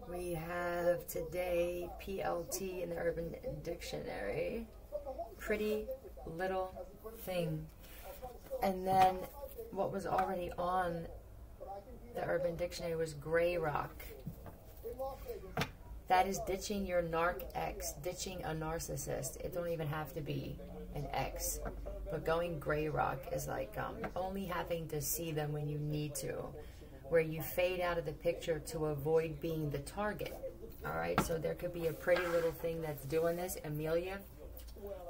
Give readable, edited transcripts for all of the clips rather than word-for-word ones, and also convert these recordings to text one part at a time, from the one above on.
We have today PLT in the Urban Dictionary. Pretty little thing. And then what was already on the Urban Dictionary was gray rock. That is ditching your narc ex, ditching a narcissist. It don't even have to be an ex. But going gray rock is like only having to see them when you need to, where you fade out of the picture to avoid being the target. All right, so there could be a pretty little thing that's doing this, Amelia,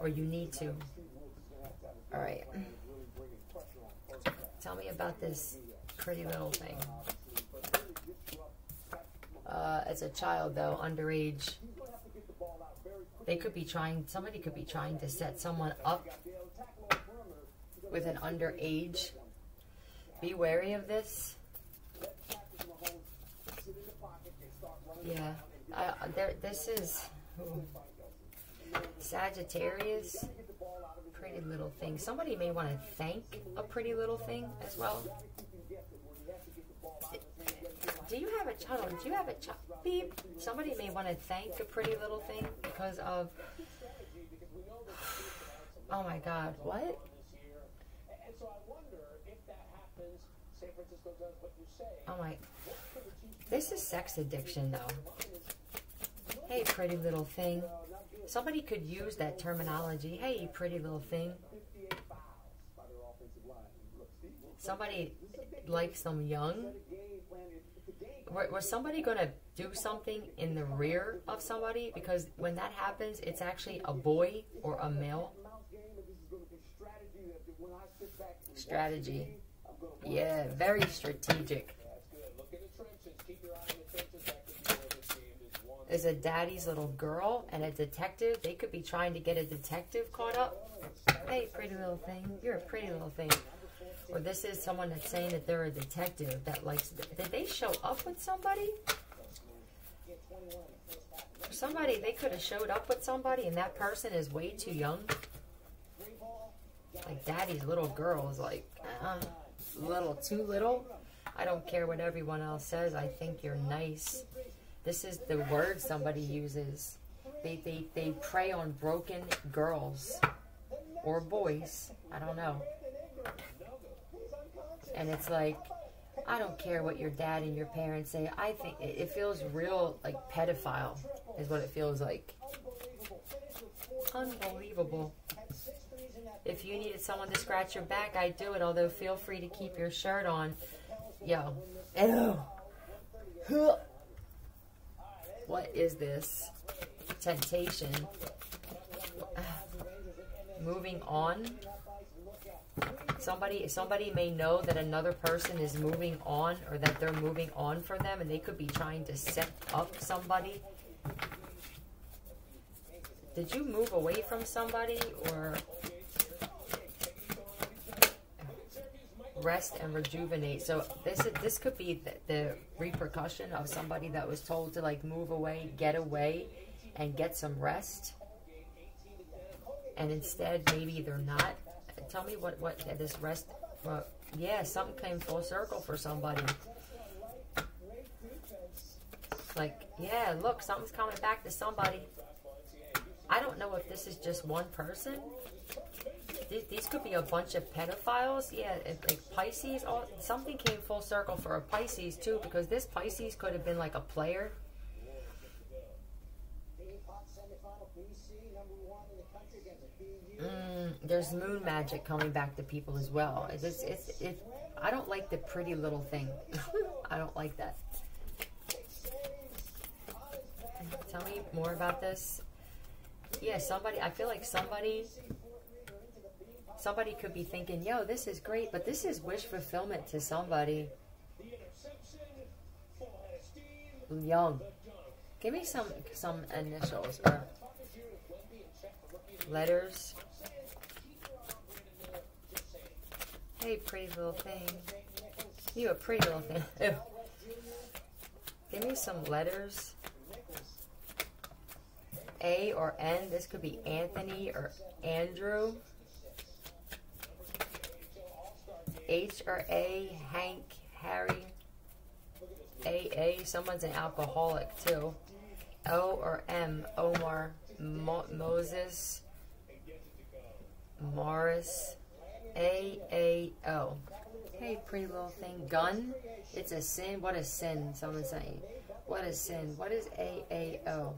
or you need to. All right. Tell me about this pretty little thing. As a child, though, underage, they could be trying, somebody could be trying to set someone up with an underage. Be wary of this. Yeah, this is Sagittarius. Pretty little thing. Somebody may want to thank a pretty little thing as well. Do you have a child? Do you have a child? Beep. Somebody may want to thank a pretty little thing because of. Oh my God! What? Oh my. This is sex addiction, though. Hey, pretty little thing. Somebody could use that terminology. Hey, pretty little thing. Somebody likes them young. Was somebody going to do something in the rear of somebody? Because when that happens, it's actually a boy or a male. Strategy. Yeah, very strategic. Is a daddy's little girl and a detective. They could be trying to get a detective caught up. Hey, pretty little thing. You're a pretty little thing. Or this is someone that's saying that they're a detective that likes. Did they show up with somebody? Somebody, they could have showed up with somebody and that person is way too young. Like daddy's little girl is like, little too little. I don't care what everyone else says. I think you're nice. This is the word somebody uses. They prey on broken girls or boys. I don't know. And it's like, I don't care what your dad and your parents say. I think it feels real like pedophile is what it feels like. Unbelievable. If you needed someone to scratch your back, I'd do it. Although feel free to keep your shirt on. Yo. Ew. What is this? Temptation. Moving on. Somebody may know that another person is moving on or that they're moving on for them and they could be trying to set up somebody. Did you move away from somebody or rest and rejuvenate? So this could be the repercussion of somebody that was told to like move away, and get some rest. And instead, maybe they're not. Tell me what this rest. Well, yeah, something came full circle for somebody. Like, yeah, look, something's coming back to somebody. I don't know if this is just one person. These could be a bunch of pedophiles. Yeah, like Pisces. Something came full circle for a Pisces too, because this Pisces could have been like a player. There's moon magic coming back to people as well. I don't like the pretty little thing. I don't like that. Tell me more about this. Yeah, I feel like somebody could be thinking, yo, this is great, but this is wish fulfillment to somebody. Young. Give me some initials or letters. Hey, pretty little thing. You a pretty little thing. Ew. Give me some letters. A or N. This could be Anthony or Andrew. H or A. Hank, Harry. AA. Someone's an alcoholic too. O or M. Omar. Moses. Morris. AAO. Hey, pretty little thing. Gun. It's a sin. What is sin? Someone's saying. What is sin? What is AAO?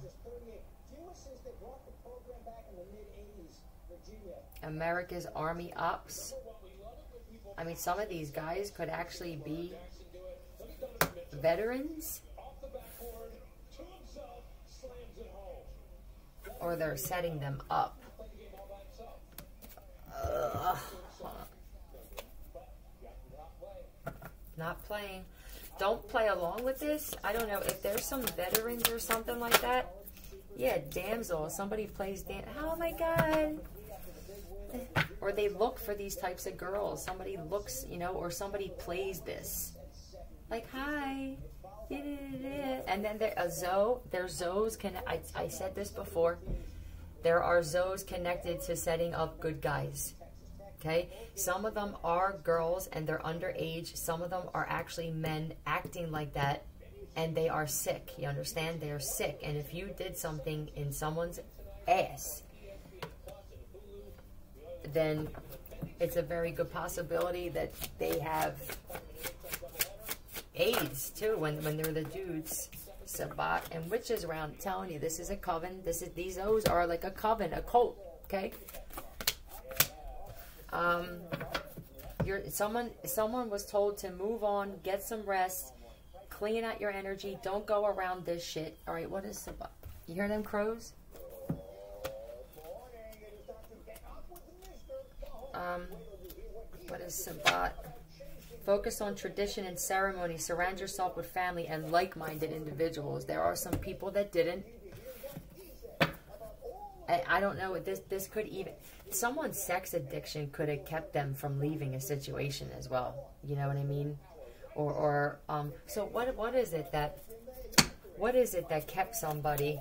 America's Army Ops. I mean, some of these guys could actually be veterans. Or they're setting them up. Not playing. Don't play along with this. I don't know if there's some veterans or something like that. Yeah, damsel. Somebody plays oh my god. Or they look for these types of girls. Somebody looks, you know, or somebody plays this. Like, hi. And then there's Zoes. I said this before. There are Zoes connected to setting up good guys. Okay? Some of them are girls and they're underage. Some of them are actually men acting like that. And they are sick. You understand? They are sick. And if you did something in someone's ass, then it's a very good possibility that they have AIDS too when they're the dudes. Sabbat and witches around. I'm telling you, this is a coven. These O's are like a coven, a cult. Okay. Someone was told to move on, get some rest, clean out your energy. Don't go around this shit. All right. What is Sabbat? You hear them crows? What is Sabbat? Focus on tradition and ceremony. Surround yourself with family and like-minded individuals. There are some people that didn't. I don't know. This could even... Someone's sex addiction could have kept them from leaving a situation as well. You know what I mean? So what is it that... What is it that kept somebody...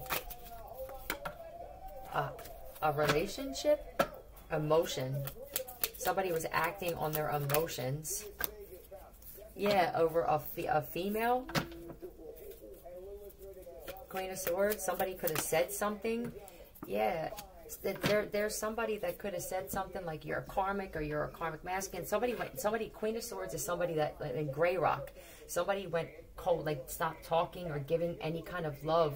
a relationship? Emotion. Somebody was acting on their emotions. Yeah, over a female. Queen of Swords. Somebody could have said something. Yeah, there's somebody that could have said something like you're a karmic or you're a karmic masculine. Somebody. Queen of Swords is somebody that in Grey Rock. Somebody went cold, like stopped talking or giving any kind of love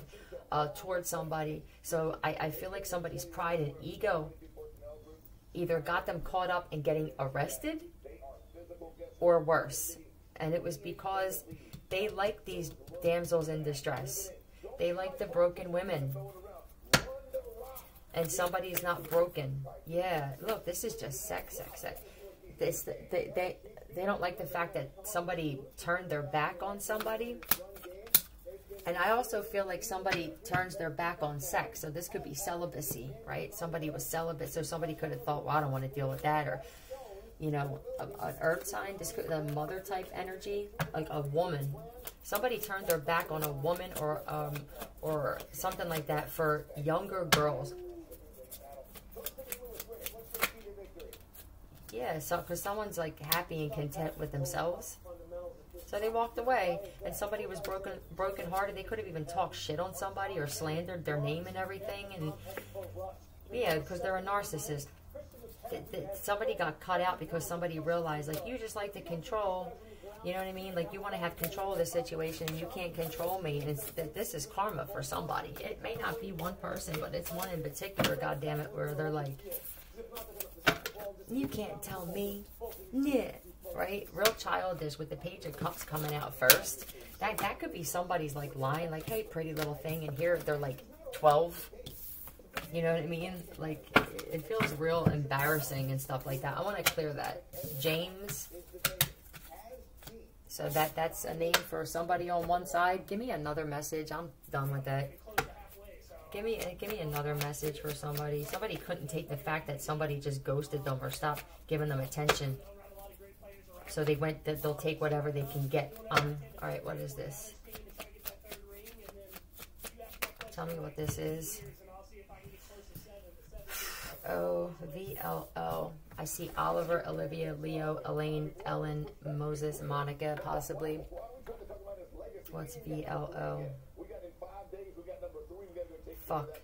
towards somebody. So I feel like somebody's pride and ego either got them caught up in getting arrested or worse. And it was because they like these damsels in distress. They like the broken women. And somebody's not broken. Yeah, look, this is just sex. They don't like the fact that somebody turned their back on somebody. And I also feel like somebody turns their back on sex. So this could be celibacy, right? Somebody was celibate, so somebody could have thought, well, I don't want to deal with that. Or, you know, an earth sign, this could be a mother type energy, like a woman. Somebody turned their back on a woman or something like that for younger girls. Yeah, so because someone's like happy and content with themselves. So they walked away, and somebody was broken hearted. They could have even talked shit on somebody or slandered their name and everything. And yeah, because they're a narcissist. Somebody got cut out because somebody realized, like, you just like to control. You know what I mean? Like, you want to have control of the situation. You can't control me. And this is karma for somebody. It may not be one person, but it's one in particular, goddammit, where they're like, you can't tell me. Yeah. Right? Real childish with the Page of Cups coming out first. That could be somebody's like lying, like, hey, pretty little thing. And here they're like 12. You know what I mean? Like, it feels real embarrassing and stuff like that. I want to clear that. James. So that's a name for somebody on one side. Give me another message. I'm done with that. Give me another message for somebody. Somebody couldn't take the fact that somebody just ghosted them or stopped giving them attention. So they'll take whatever they can get. All right, what is this? Tell me what this is. O-V-L-O. I see Oliver, Olivia, Leo, Elaine, Ellen, Moses, Monica, possibly. What's VLO? Fuck.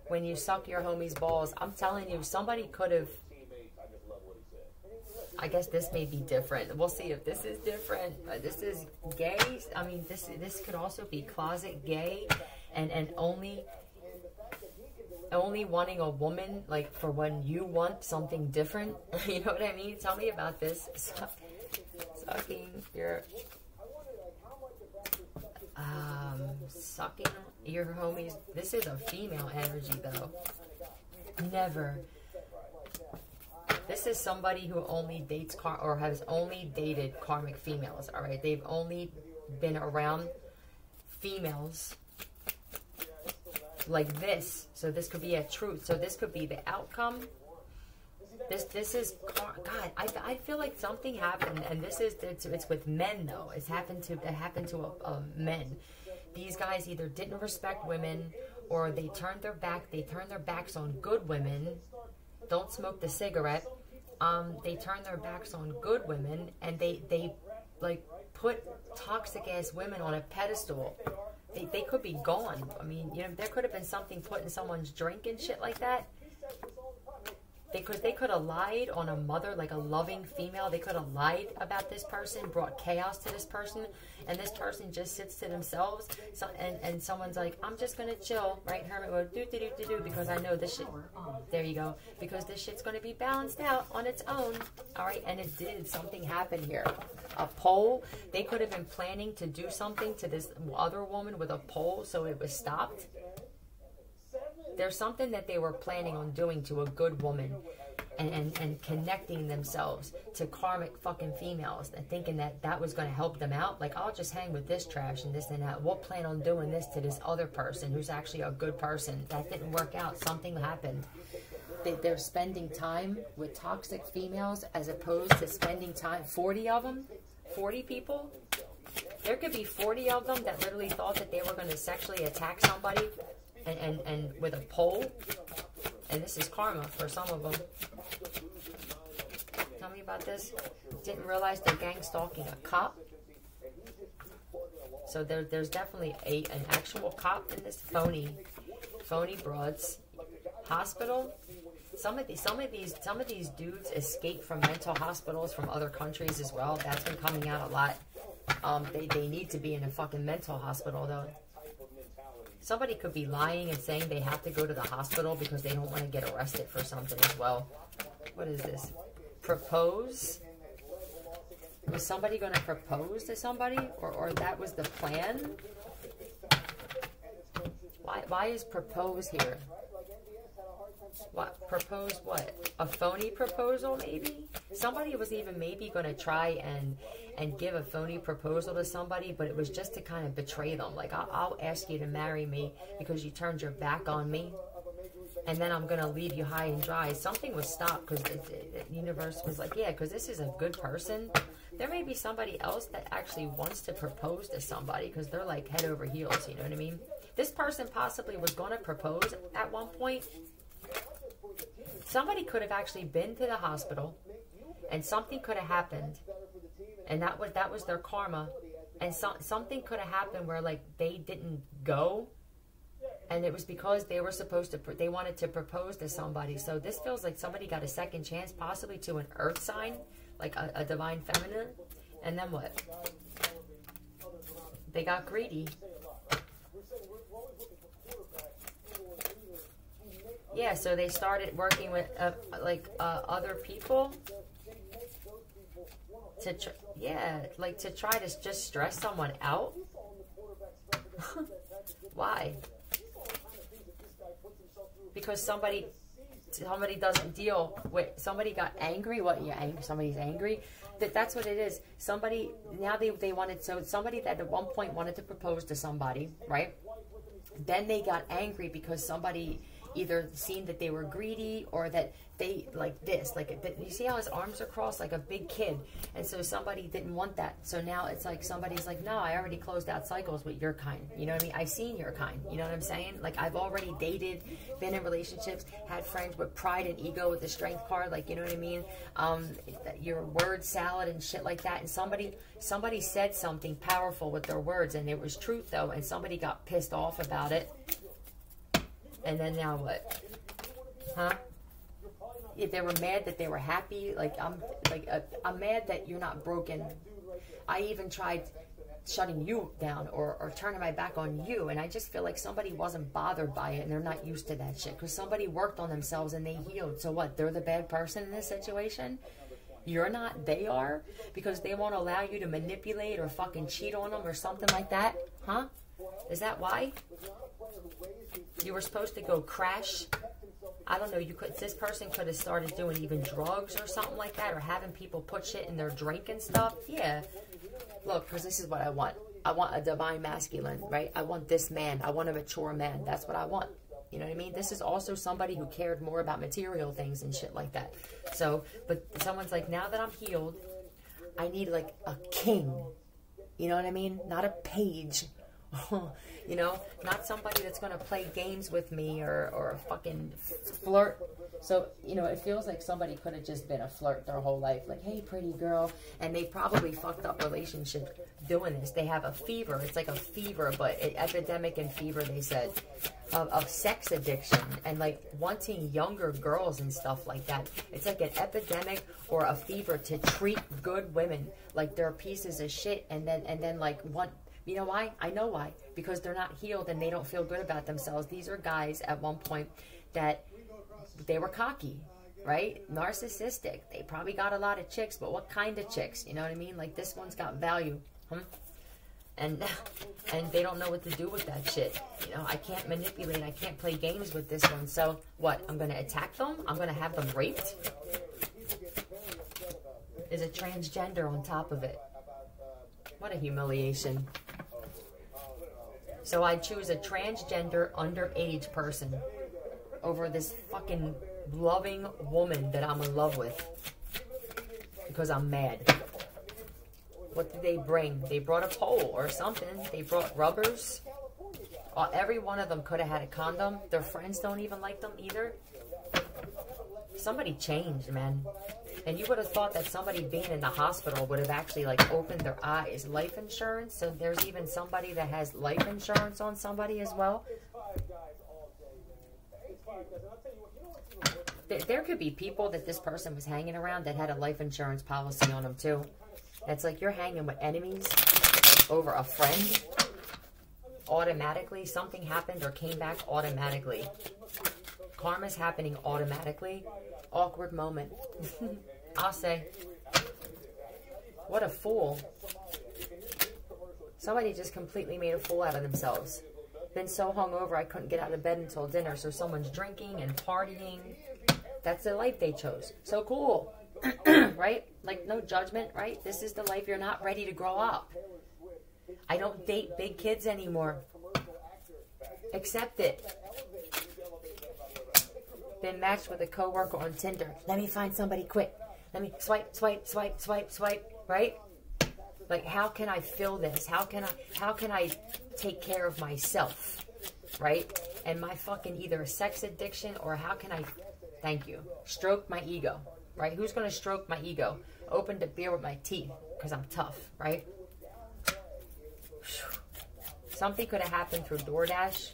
When you suck your homie's balls, I'm telling you, somebody could have. I guess this may be different. We'll see if this is different. This is gay. I mean, this could also be closet gay, and only wanting a woman, like, for when you want something different. You know what I mean? Tell me about this. Sucking your sucking your homies. This is a female energy, though. Never. This is somebody who only dates or has only dated karmic females. All right, they've only been around females like this. So this could be a truth. So this could be the outcome. This is God. I feel like something happened, and it's with men though. It happened to men. These guys either didn't respect women, or they turned their back. They turned their backs on good women. Don't smoke the cigarette. They turn their backs on good women, and they like put toxic ass women on a pedestal. They could be gone. I mean, you know, there could have been something put in someone's drink and shit like that. They could have lied on a mother, like a loving female. They could have lied about this person, brought chaos to this person, and this person just sits to themselves. So, and someone's like, I'm just gonna chill, right? Hermit mode, do, because I know this shit. There you go. Because this shit's gonna be balanced out on its own. All right, and it did. Something happened here. A pole. They could have been planning to do something to this other woman with a pole, so it was stopped. There's something that they were planning on doing to a good woman, and connecting themselves to karmic fucking females, and thinking that was going to help them out. Like, I'll just hang with this trash and this and that. We'll plan on doing this to this other person who's actually a good person. That didn't work out. Something happened. They're spending time with toxic females as opposed to spending time, 40 of them, 40 people. There could be 40 of them that literally thought that they were going to sexually attack somebody and with a pole. And this is karma for some of them. Tell me about this. Didn't realize they're gang stalking a cop. So there's definitely an actual cop in this. Phony broads. Hospital. Some of these dudes escape from mental hospitals from other countries as well. That's been coming out a lot. They need to be in a fucking mental hospital though. Somebody could be lying and saying they have to go to the hospital because they don't want to get arrested for something as well. What is this? Propose? Was somebody going to propose to somebody? Or that was the plan? Why is propose here? What? Propose what? A phony proposal, maybe? Somebody was even maybe going to try and give a phony proposal to somebody, but it was just to kind of betray them. Like, I'll ask you to marry me because you turned your back on me, and then I'm going to leave you high and dry. Something was stopped because the universe was like, yeah, because this is a good person. There may be somebody else that actually wants to propose to somebody because they're like head over heels, you know what I mean? This person possibly was going to propose at one point. Somebody could have actually been to the hospital, and something could have happened, and that was their karma. And something could have happened where, like, they didn't go, and it was because they were supposed to. They wanted to propose to somebody. So this feels like somebody got a second chance, possibly to an earth sign, like a divine feminine. And then what? They got greedy. Yeah, so they started working with other people to try to just stress someone out. Why? Because somebody doesn't deal with, somebody got angry. What? Yeah, somebody's angry. That's what it is. Somebody now they wanted, so somebody that at one point wanted to propose to somebody, right? Then they got angry because somebody either seen that they were greedy or that they like this, like you see how his arms are crossed like a big kid, and so somebody didn't want that. So now it's like somebody's like, no, I already closed out cycles with your kind. You know what I mean? I've seen your kind. You know what I'm saying? Like I've already dated, been in relationships, had friends with pride and ego with the strength card. Like, you know what I mean? Your word salad and shit like that. And somebody said something powerful with their words, and it was truth though, and somebody got pissed off about it. And then now what? Huh? If they were mad that they were happy, I'm mad that you're not broken. I even tried shutting you down or turning my back on you, and I just feel like somebody wasn't bothered by it, and they're not used to that shit because somebody worked on themselves and they healed. So what? They're the bad person in this situation? You're not, they are, because they won't allow you to manipulate or fucking cheat on them or something like that? Huh? Is that why? You were supposed to go crash. I don't know, this person could have started doing even drugs or something like that, or having people put shit in their drink and stuff. Yeah. Look, because this is what I want. I want a divine masculine, right? I want this man. I want a mature man. That's what I want. You know what I mean? This is also somebody who cared more about material things and shit like that. So, but someone's like, now that I'm healed, I need like a king. You know what I mean? Not a page. You know, not somebody that's going to play games with me or fucking flirt. So, you know, it feels like somebody could have just been a flirt their whole life. Like, hey, pretty girl. And they probably fucked up relationship doing this. They have a fever. It's like a fever, but an epidemic and fever, they said, of sex addiction and like wanting younger girls and stuff like that. It's like an epidemic or a fever to treat good women like they're pieces of shit, and then like want. You know why? I know why. Because they're not healed and they don't feel good about themselves. These are guys at one point that they were cocky, right? Narcissistic. They probably got a lot of chicks, but what kind of chicks? You know what I mean? Like this one's got value. And they don't know what to do with that shit. You know, I can't manipulate. I can't play games with this one. So what? I'm going to attack them? I'm going to have them raped? Is a transgender on top of it. What a humiliation. So I choose a transgender underage person over this fucking loving woman that I'm in love with. Because I'm mad. What did they bring? They brought a pole or something. They brought rubbers. Every one of them could have had a condom. Their friends don't even like them either. Somebody changed, man. And you would have thought that somebody being in the hospital would have actually like opened their eyes. Life insurance. So there's even somebody that has life insurance on somebody as well. There could be people that this person was hanging around that had a life insurance policy on them too. It's like you're hanging with enemies over a friend. Automatically, something happened or came back automatically. Karma's happening automatically. Awkward moment. I'll say. What a fool. Somebody just completely made a fool out of themselves. Been so hungover I couldn't get out of bed until dinner, so someone's drinking and partying. That's the life they chose. So cool. Right? Like, no judgment, right? This is the life. You're not ready to grow up. I don't date big kids anymore. Accept it. Been matched with a coworker on Tinder. Let me find somebody quick. Let me swipe, swipe, swipe, swipe, swipe, right? Like, how can I fill this? How can I take care of myself, right? And my fucking either a sex addiction or how can I, thank you, stroke my ego, right? Who's going to stroke my ego? Opened a beer with my teeth because I'm tough, right? Something could have happened through DoorDash.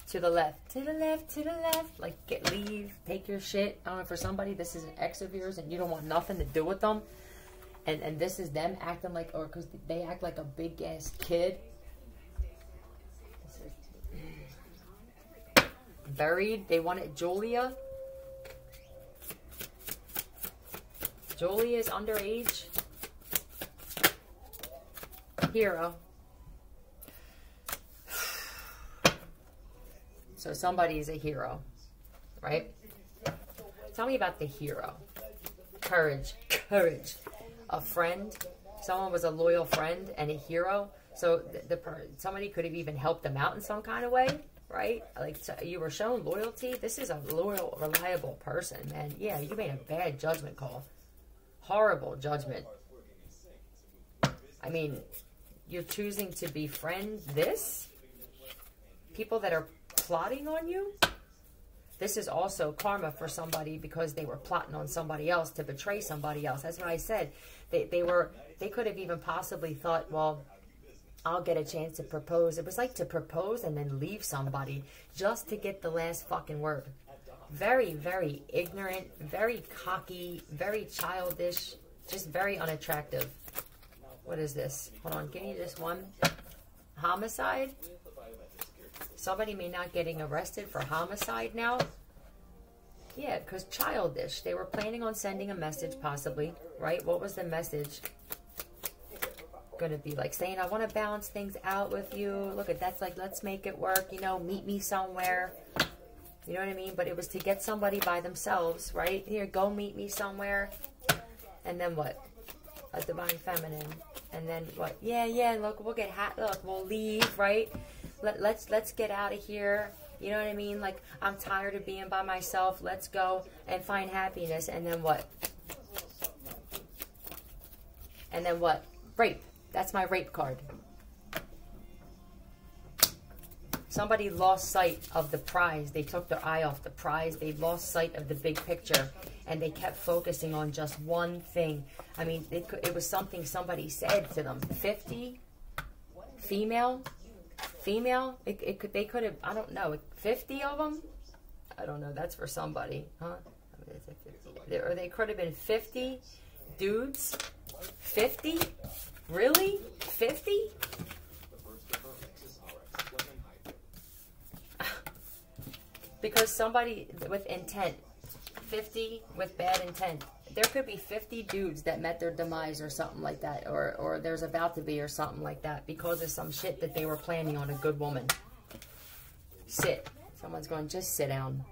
To the left, to the left, to the left. Like, leave, take your shit. I don't know, for somebody, this is an ex of yours and you don't want nothing to do with them. And this is them acting like, or because they act like a big ass kid. Buried. They wanted Julia. Julia is underage. Hero. So somebody's a hero, right? Tell me about the hero. Courage, courage. A friend. Someone was a loyal friend and a hero. So somebody could have even helped them out in some kind of way. right? Like, so you were shown loyalty. This is a loyal, reliable person, man. Yeah, you made a bad judgment call. Horrible judgment. I mean, you're choosing to befriend this? People that are plotting on you? This is also karma for somebody because they were plotting on somebody else to betray somebody else. That's what I said. They could have even possibly thought, well, I'll get a chance to propose. It was like to propose and then leave somebody just to get the last fucking word. Very, very ignorant, very cocky, very childish, just very unattractive. What is this? Hold on, give me this one. Homicide? Somebody may not getting arrested for homicide now. Yeah, because childish. They were planning on sending a message possibly, right? What was the message going to be? Like saying, I want to balance things out with you. Look at that's like, let's make it work. You know, meet me somewhere. You know what I mean? But it was to get somebody by themselves, right? Here, go meet me somewhere. And then what? A divine feminine. And then what? Yeah, look, we'll get look, we'll leave, right? Let's get out of here. You know what I mean? Like, I'm tired of being by myself. Let's go and find happiness. And then what? And then what? Rape. That's my rape card. Somebody lost sight of the prize. They took their eye off the prize. They lost sight of the big picture. And they kept focusing on just one thing. I mean, it was something somebody said to them. 50? Female? They could have, I don't know, 50 of them? I don't know, that's for somebody, huh? Or they could have been 50 dudes? 50? Really? 50? Because somebody with intent, 50 with bad intent. There could be 50 dudes that met their demise or something like that, or there's about to be or something like that because of some shit that they were planning on a good woman. Sit. Someone's going, just sit down.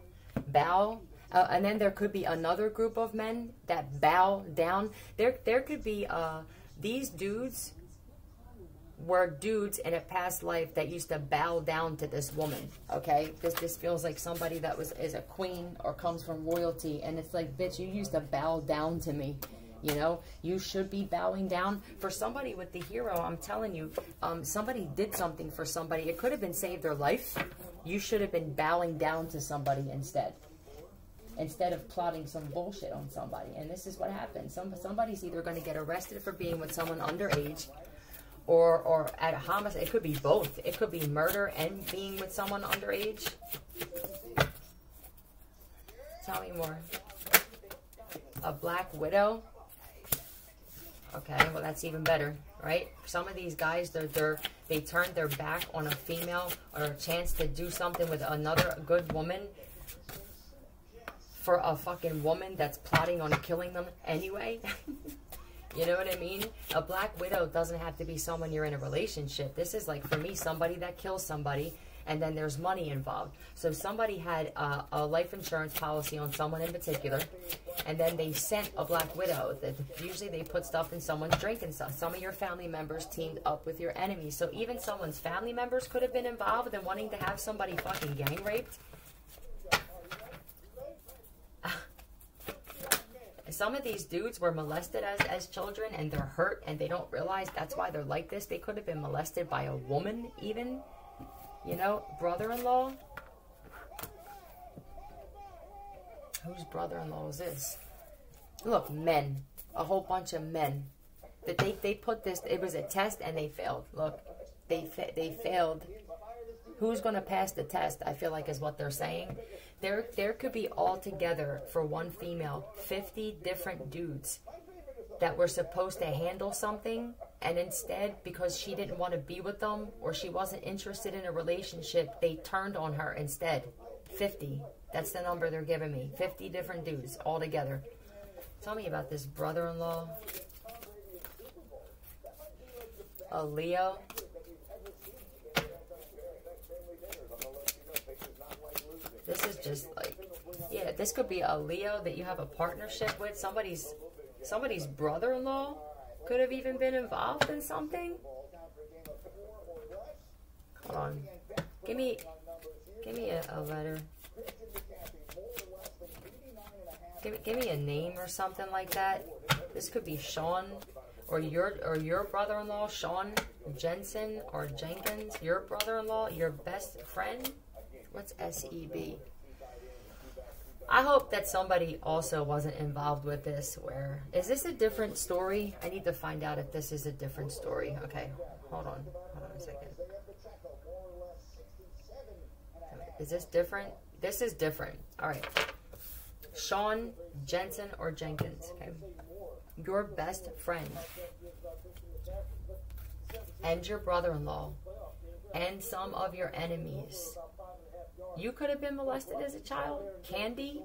Bow. And then there could be another group of men that bow down. There could be, these dudes were dudes in a past life that used to bow down to this woman, okay? This feels like somebody that is a queen or comes from royalty, and it's like, bitch, you used to bow down to me, you know? You should be bowing down. For somebody with the hero, I'm telling you, somebody did something for somebody. It could have been saved their life. You should have been bowing down to somebody instead of plotting some bullshit on somebody. And this is what happens. Somebody's either going to get arrested for being with someone underage, or at a homicide. It could be both. It could be murder and being with someone underage. Tell me more. A black widow. Okay, well that's even better, right? Some of these guys, they turned their back on a female or a chance to do something with another good woman for a fucking woman that's plotting on killing them anyway. You know what I mean? A black widow doesn't have to be someone you're in a relationship. This is like, for me, somebody that kills somebody, and then there's money involved. So somebody had a life insurance policy on someone in particular, and then they sent a black widow. Usually they put stuff in someone's drink and stuff. Some of your family members teamed up with your enemies. So even someone's family members could have been involved in wanting to have somebody fucking gang raped. Some of these dudes were molested as children, and they're hurt, and they don't realize that's why they're like this. They could have been molested by a woman even, you know, brother-in-law. Whose brother-in-law is this? Look, men, a whole bunch of men. That they put this, it was a test and they failed. Look, they failed. Who's going to pass the test, I feel like is what they're saying. There could be altogether, for one female, 50 different dudes that were supposed to handle something, and instead, because she didn't want to be with them or she wasn't interested in a relationship, they turned on her instead. 50. That's the number they're giving me. 50 different dudes altogether. Tell me about this brother-in-law. A Leo. This is just like, yeah, this could be a Leo that you have a partnership with. Somebody's brother-in-law could have even been involved in something. Hold on. Give me a letter. Give me a name or something like that. This could be Sean, or your brother-in-law, Sean Jensen or Jenkins. Your brother-in-law, your best friend. What's SEB? I hope that somebody also wasn't involved with this. Where is this a different story? I need to find out if this is a different story. Okay, hold on a second. Is this different? This is different. All right. Sean Jensen or Jenkins. Okay. Your best friend and your brother-in-law and some of your enemies. You could have been molested as a child. Candy.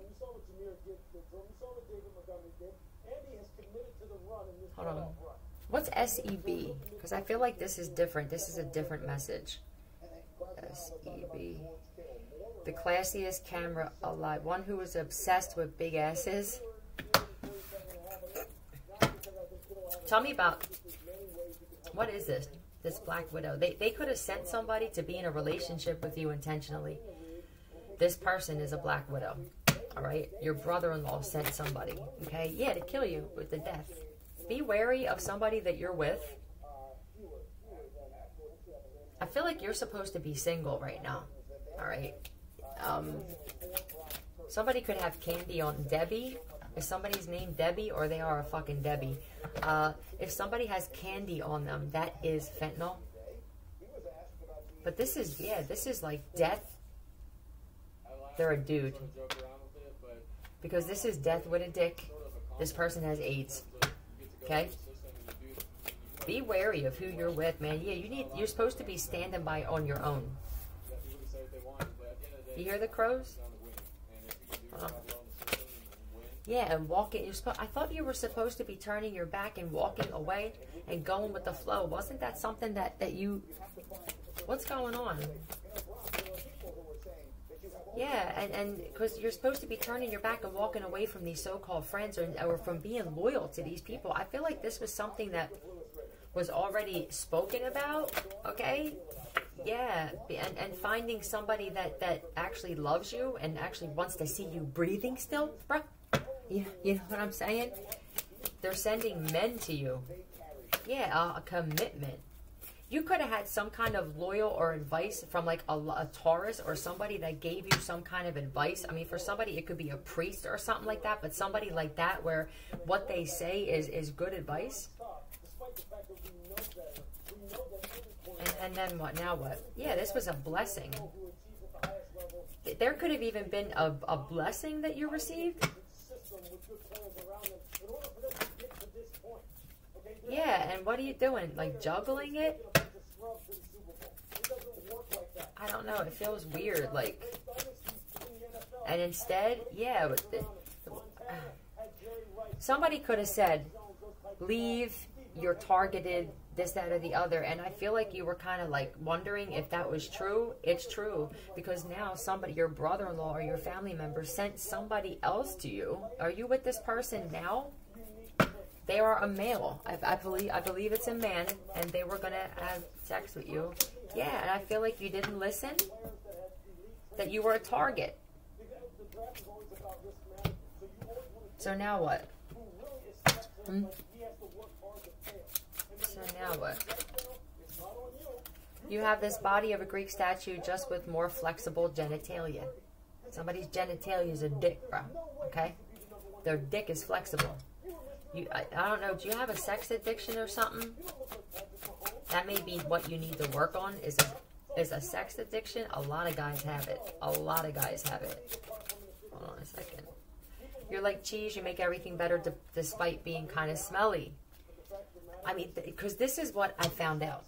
Hold on. What's SEB? Because I feel like this is different. This is a different message. SEB. The classiest camera alive. One who is obsessed with big asses. Tell me about, what is this? This Black Widow. They could have sent somebody to be in a relationship with you intentionally. This person is a Black Widow. Alright? Your brother-in-law sent somebody. Okay? Yeah, to kill you with the death. Be wary of somebody that you're with. I feel like you're supposed to be single right now. Alright? Somebody could have candy on Debbie. Is somebody's name Debbie, or they are a fucking Debbie? If somebody has candy on them, that is fentanyl. But this is, yeah, this is like death. They're a dude. Because this is death with a dick. This person has AIDS. Okay? Be wary of who you're with, man. Yeah, you're supposed to be standing by on your own. You hear the crows? Yeah, and walking. I thought you were supposed to be turning your back and walking away and going with the flow. Wasn't that something that you... What's going on? Yeah, and because you're supposed to be turning your back and walking away from these so-called friends, or from being loyal to these people. I feel like this was something that was already spoken about, okay? Yeah, and finding somebody that actually loves you and actually wants to see you breathing still, bruh. You know what I'm saying? They're sending men to you. Yeah, a commitment. You could have had some kind of loyal or advice from like a Taurus, or somebody that gave you some kind of advice. I mean, for somebody, it could be a priest or something like that, but somebody like that where what they say is good advice. And then what? Now what? Yeah, this was a blessing. There could have even been a blessing that you received. Yeah, and what are you doing? Like juggling it? I don't know. It feels weird. Like, and instead, yeah, somebody could have said, leave, you're targeted, this, that, or the other. And I feel like you were kind of like wondering if that was true. It's true, because now somebody, your brother-in-law or your family member, sent somebody else to you. Are you with this person now? They are a male. I believe it's a man, and they were gonna have sex with you. Yeah, and I feel like you didn't listen. That you were a target. So now what? So now what? You have this body of a Greek statue, just with more flexible genitalia. Somebody's genitalia is a dick, bro. Okay? Their dick is flexible. I don't know. Do you have a sex addiction or something? That may be what you need to work on. Is a sex addiction. A lot of guys have it. A lot of guys have it. Hold on a second. You're like cheese. You make everything better despite being kind of smelly. I mean, because this is what I found out.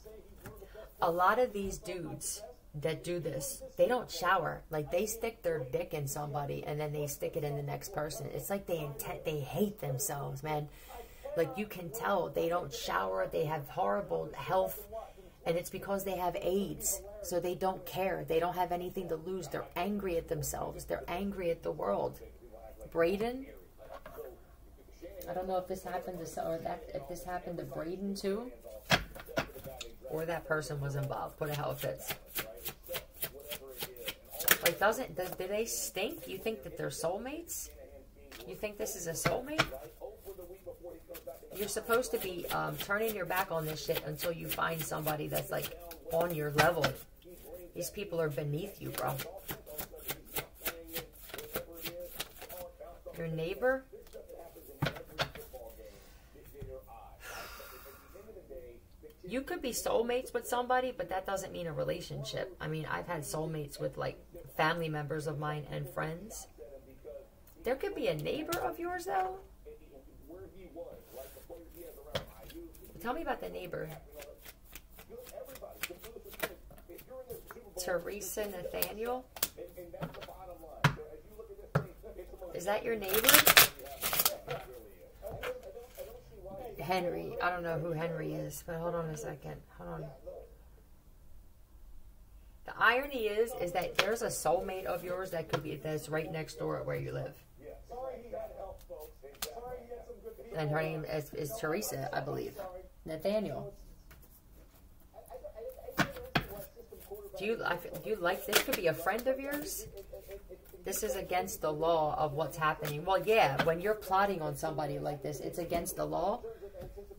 A lot of these dudes that do this, they don't shower. Like, they stick their dick in somebody and then they stick it in the next person. It's like they hate themselves, man. Like, you can tell they don't shower. They have horrible health, and it's because they have AIDS. So they don't care. They don't have anything to lose. They're angry at themselves. They're angry at the world. Braden, I don't know if this happened to if this happened to Braden too, or that person was involved. Put it how it fits. Like, do they stink? You think that they're soulmates? You think this is a soulmate? You're supposed to be turning your back on this shit until you find somebody that's like on your level. These people are beneath you, bro. Your neighbor? You could be soulmates with somebody, but that doesn't mean a relationship. I mean, I've had soulmates with like family members of mine and friends. There could be a neighbor of yours, though. Tell me about the neighbor. Teresa Nathaniel? Is that your neighbor? Henry. I don't know who Henry is, but hold on a second. Hold on. The irony is that there's a soulmate of yours that could be that's right next door at where you live. And her name is Teresa, I believe. Nathaniel. Do you like this? Could be a friend of yours. This is against the law of what's happening. Well, yeah, when you're plotting on somebody like this, it's against the law.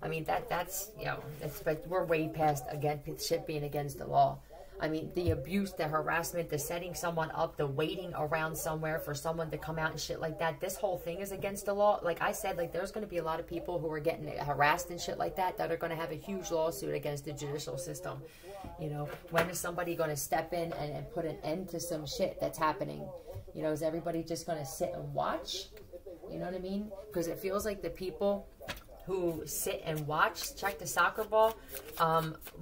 I mean, that's, you know, but we're way past against shit being against the law. I mean, the abuse, the harassment, the setting someone up, the waiting around somewhere for someone to come out and shit like that. This whole thing is against the law. Like I said, like there's going to be a lot of people who are getting harassed and shit like that are going to have a huge lawsuit against the judicial system. You know, when is somebody going to step in and put an end to some shit that's happening? You know, is everybody just going to sit and watch? You know what I mean? Because it feels like the people who sit and watch, check the soccer ball,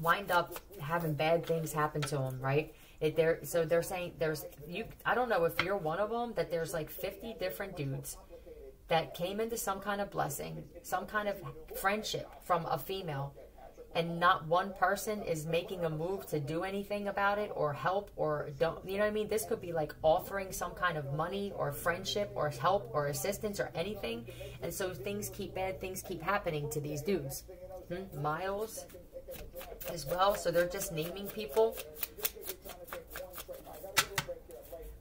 wind up having bad things happen to them, right? So they're saying I don't know if you're one of them, that there's like 50 different dudes that came into some kind of blessing, some kind of friendship from a female, and not one person is making a move to do anything about it or help or don't, you know what I mean? This could be like offering some kind of money or friendship or help or assistance or anything. And so bad things keep happening to these dudes. Miles as well. So they're just naming people.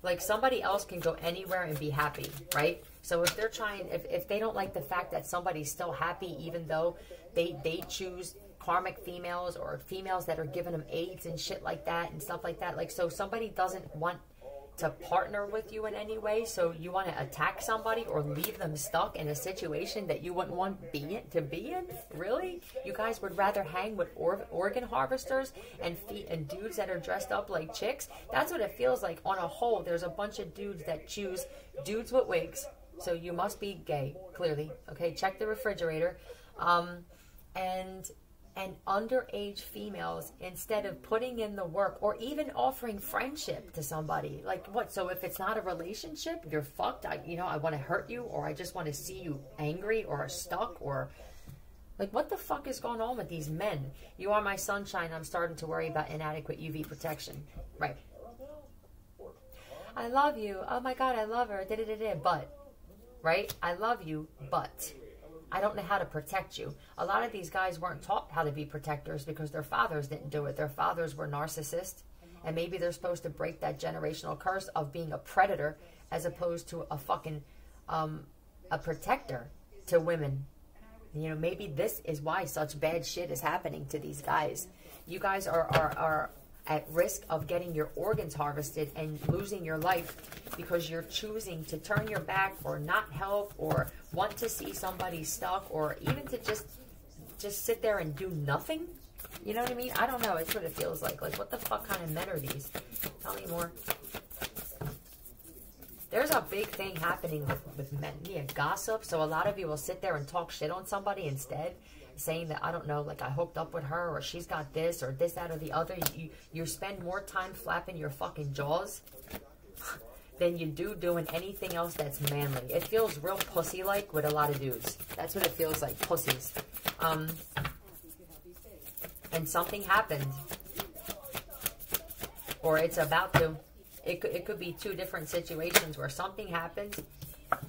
Like somebody else can go anywhere and be happy, right? So if they're trying, if they don't like the fact that somebody's still happy, even though they choose karmic females or females that are giving them AIDS and shit like that and stuff like that. Like, so somebody doesn't want to partner with you in any way, so you want to attack somebody or leave them stuck in a situation that you wouldn't want to be in? Really? You guys would rather hang with organ harvesters and dudes that are dressed up like chicks? That's what it feels like. On a whole, there's a bunch of dudes that choose dudes with wigs, so you must be gay, clearly. Okay, check the refrigerator. And underage females, instead of putting in the work or even offering friendship to somebody. Like what? So if it's not a relationship, you're fucked. I want to hurt you, or I just want to see you angry or stuck, or like what the fuck is going on with these men? You are my sunshine. I'm starting to worry about inadequate UV protection. Right. I love you. Oh my God, I love her. But, right? I love you, but I don't know how to protect you. A lot of these guys weren't taught how to be protectors because their fathers didn't do it. Their fathers were narcissists. And maybe they're supposed to break that generational curse of being a predator as opposed to a fucking, a protector to women. You know, maybe this is why such bad shit is happening to these guys. You guys are at risk of getting your organs harvested and losing your life because you're choosing to turn your back or not help or want to see somebody stuck or even to just sit there and do nothing. You know what I mean? I don't know. It's what it feels like. Like, what the fuck kind of men are these? Tell me more. There's a big thing happening with men. Yeah, gossip. So a lot of you will sit there and talk shit on somebody instead, saying that, I don't know, like I hooked up with her or she's got this or this, that, or the other. You spend more time flapping your fucking jaws than you do doing anything else that's manly. It feels real pussy-like with a lot of dudes. That's what it feels like, pussies. And something happened. Or it's about to. It could be two different situations where something happens.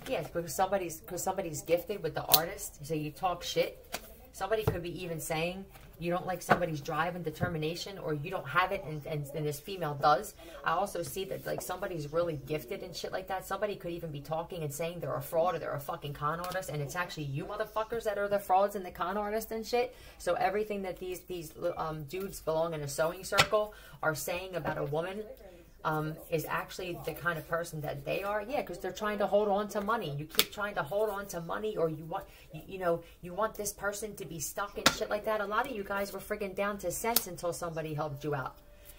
Yes, because somebody's gifted with the artist, so you talk shit. Somebody could be even saying you don't like somebody's drive and determination, or you don't have it and this female does. I also see that like somebody's really gifted and shit like that. Somebody could even be talking and saying they're a fraud or they're a fucking con artist, and it's actually you motherfuckers that are the frauds and the con artists and shit. So everything that these dudes belong in a sewing circle are saying about a woman is actually the kind of person that they are. Yeah, because they're trying to hold on to money. You keep trying to hold on to money, or you want, you want this person to be stuck and shit like that. A lot of you guys were friggin' down to sense until somebody helped you out.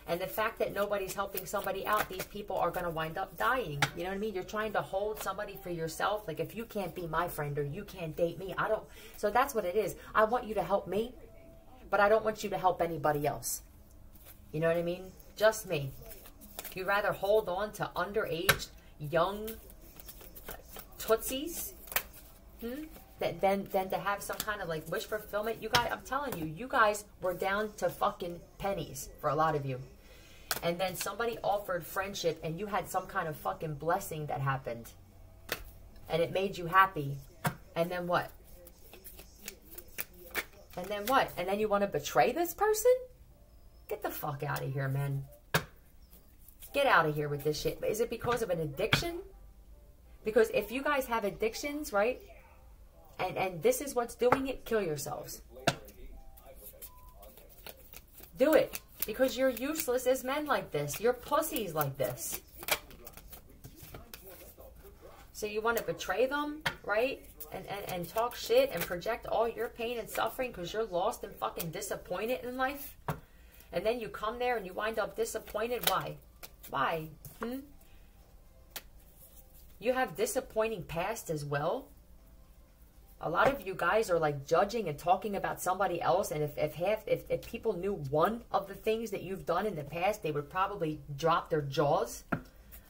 And the fact that nobody's helping somebody out, these people are going to wind up dying. You know what I mean? You're trying to hold somebody for yourself. Like, if you can't be my friend or you can't date me, I don't. So that's what it is. I want you to help me, but I don't want you to help anybody else. You know what I mean? Just me. You'd rather hold on to underage, young tootsies than to have some kind of like wish fulfillment. You guys, I'm telling you, you guys were down to fucking pennies for a lot of you. And then somebody offered friendship and you had some kind of fucking blessing that happened. And it made you happy. And then what? And then what? And then you want to betray this person? Get the fuck out of here, man. Get out of here with this shit. Is it because of an addiction? Because if you guys have addictions, right? And this is what's doing it, kill yourselves. Do it. Because you're useless as men like this. You're pussies like this. So you want to betray them, right? And talk shit and project all your pain and suffering because you're lost and fucking disappointed in life. And then you come there and you wind up disappointed. Why? Why? You have disappointing past as well. A lot of you guys are like judging and talking about somebody else, and if people knew one of the things that you've done in the past, they would probably drop their jaws.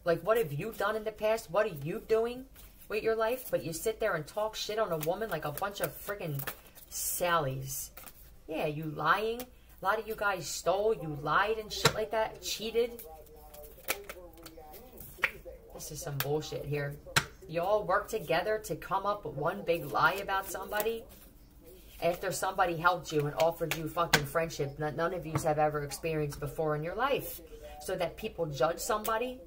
Like, what have you done in the past? What are you doing with your life? But you sit there and talk shit on a woman like a bunch of freaking Sallys. Yeah, you lying. A lot of you guys stole, you lied and shit like that, cheated. This is some bullshit here. You all work together to come up with one big lie about somebody after somebody helped you and offered you fucking friendship that none of you have ever experienced before in your life. So that people judge somebody.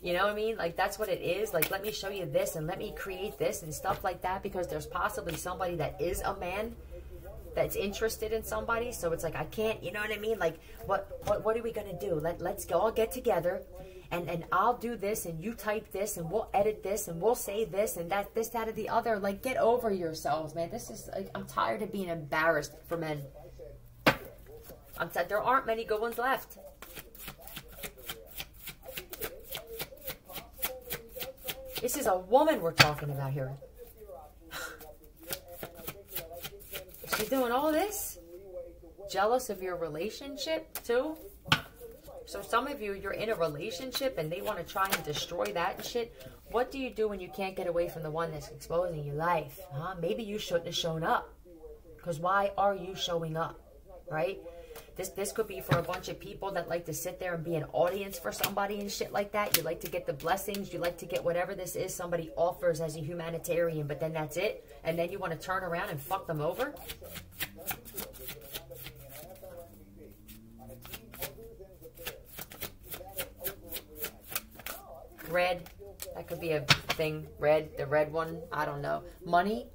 You know what I mean? Like, that's what it is. Like, let me show you this and let me create this and stuff like that, because there's possibly somebody that is a man that's interested in somebody. So it's like, I can't, you know what I mean? Like, what are we going to do? Let's all get together. And I'll do this, and you type this, and we'll edit this, and we'll say this, and that, this, that, or the other. Like, get over yourselves, man. This is, like, I'm tired of being embarrassed for men. There aren't many good ones left. This is a woman we're talking about here. She's doing all this? Jealous of your relationship, too? So some of you, you're in a relationship and they want to try and destroy that and shit. What do you do when you can't get away from the one that's exposing your life? Huh? Maybe you shouldn't have shown up. Because why are you showing up? Right? This could be for a bunch of people that like to sit there and be an audience for somebody and shit like that. You like to get the blessings. You like to get whatever this is somebody offers as a humanitarian, but then that's it. And then you want to turn around and fuck them over? Red, that could be a thing. Red, the red one, I don't know. Money,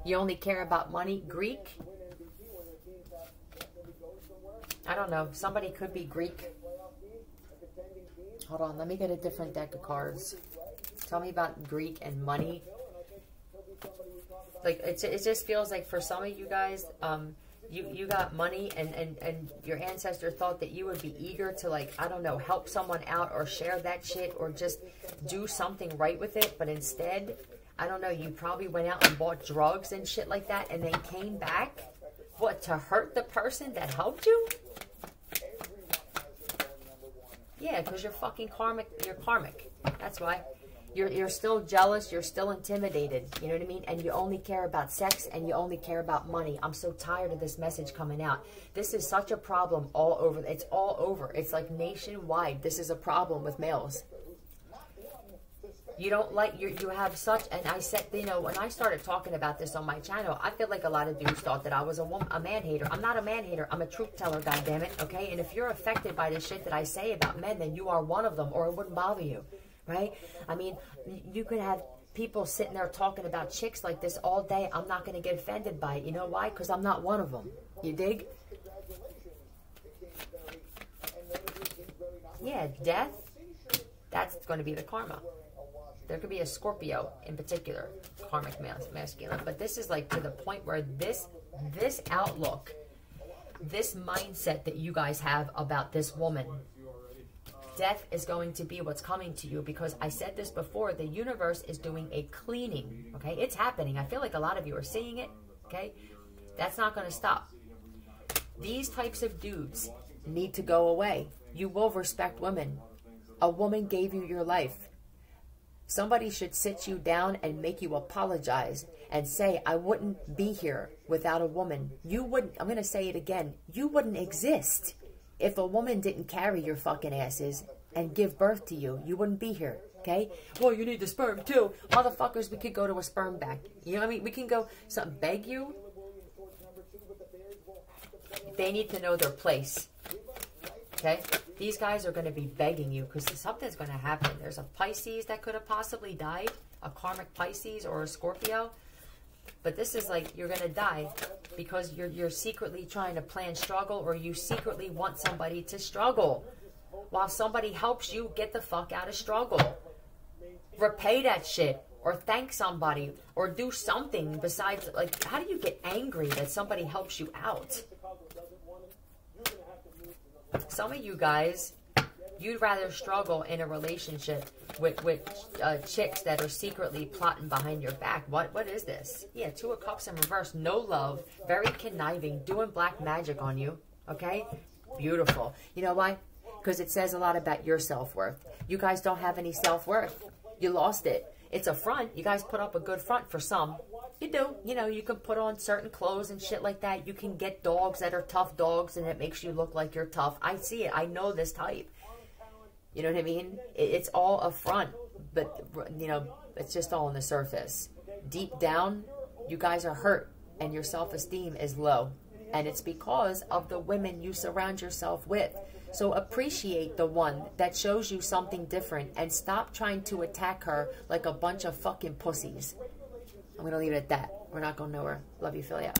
you only care about money. Greek, I don't know. Somebody could be Greek. Hold on, let me get a different deck of cards. Tell me about Greek and money. Like, it just feels like for some of you guys, you got money and your ancestor thought that you would be eager to, like, I don't know, help someone out or share that shit or just do something right with it. But instead, I don't know, you probably went out and bought drugs and shit like that and then came back, what, to hurt the person that helped you? Yeah, because you're fucking karmic. You're karmic. That's why. You're still jealous. You're still intimidated. You know what I mean? And you only care about sex and you only care about money. I'm so tired of this message coming out. This is such a problem all over. It's all over. It's like nationwide. This is a problem with males. You don't like, you have such, and I said, you know, when I started talking about this on my channel, I feel like a lot of dudes thought that I was a man hater. I'm not a man hater. I'm a truth teller, goddammit, okay? And if you're affected by the shit that I say about men, then you are one of them, or it wouldn't bother you, right? I mean, you could have people sitting there talking about chicks like this all day. I'm not going to get offended by it. You know why? Because I'm not one of them. You dig? Yeah, death, that's going to be the karma. There could be a Scorpio in particular, karmic masculine. But this is like to the point where this outlook, this mindset that you guys have about this woman, death is going to be what's coming to you. Because I said this before, the universe is doing a cleaning, okay? It's happening. I feel like a lot of you are seeing it, okay? That's not going to stop. These types of dudes need to go away. You will respect women. A woman gave you your life. Somebody should sit you down and make you apologize and say, I wouldn't be here without a woman. You wouldn't, I'm going to say it again, you wouldn't exist if a woman didn't carry your fucking asses and give birth to you. You wouldn't be here, okay? Well, you need the sperm too. Motherfuckers, we could go to a sperm bank. You know what I mean? We can go, beg you. They need to know their place. Okay, these guys are going to be begging you because something's going to happen. There's a Pisces that could have possibly died, a karmic Pisces or a Scorpio. But this is like you're going to die because you're secretly trying to plan struggle, or you secretly want somebody to struggle while somebody helps you get the fuck out of struggle. Repay that shit, or thank somebody, or do something besides, like, how do you get angry that somebody helps you out? Some of you guys, you'd rather struggle in a relationship with chicks that are secretly plotting behind your back. What is this? Yeah, 2 of Cups in reverse. No love. Very conniving. Doing black magic on you. Okay? Beautiful. You know why? Because it says a lot about your self-worth. You guys don't have any self-worth. You lost it. It's a front. You guys put up a good front for some. You do. You know, you can put on certain clothes and shit like that. You can get dogs that are tough dogs and it makes you look like you're tough. I see it. I know this type. You know what I mean? It's all a front. But, you know, it's just all on the surface. Deep down, you guys are hurt and your self-esteem is low. And it's because of the women you surround yourself with. So appreciate the one that shows you something different and stop trying to attack her like a bunch of fucking pussies. I'm going to leave it at that. We're not going nowhere. Love you, Philly.